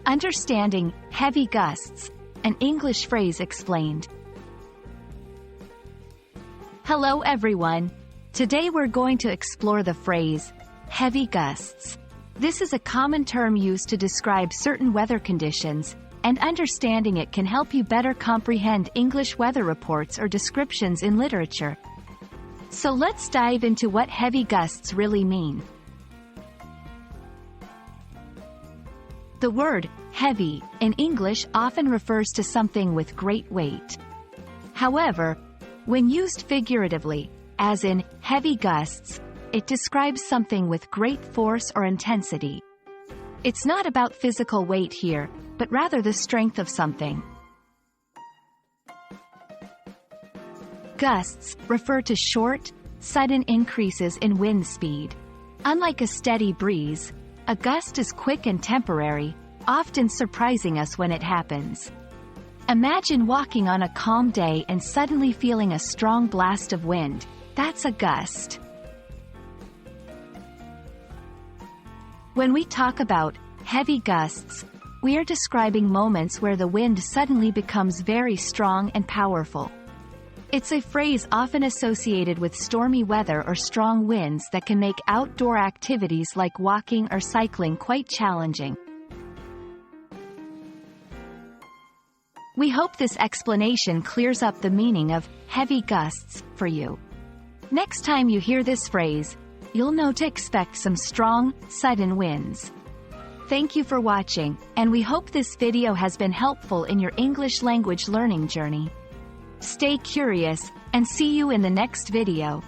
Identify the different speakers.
Speaker 1: Understanding heavy gusts, an English phrase explained. Hello everyone. Today we're going to explore the phrase, heavy gusts. This is a common term used to describe certain weather conditions, and understanding it can help you better comprehend English weather reports or descriptions in literature. So let's dive into what heavy gusts really mean. The word heavy in English often refers to something with great weight. However, when used figuratively, as in heavy gusts, it describes something with great force or intensity. It's not about physical weight here, but rather the strength of something. Gusts refer to short, sudden increases in wind speed. Unlike a steady breeze, a gust is quick and temporary, often surprising us when it happens. Imagine walking on a calm day and suddenly feeling a strong blast of wind. That's a gust. When we talk about heavy gusts, we are describing moments where the wind suddenly becomes very strong and powerful. It's a phrase often associated with stormy weather or strong winds that can make outdoor activities like walking or cycling quite challenging. We hope this explanation clears up the meaning of heavy gusts for you. Next time you hear this phrase, you'll know to expect some strong, sudden winds. Thank you for watching, and we hope this video has been helpful in your English language learning journey. Stay curious, and see you in the next video.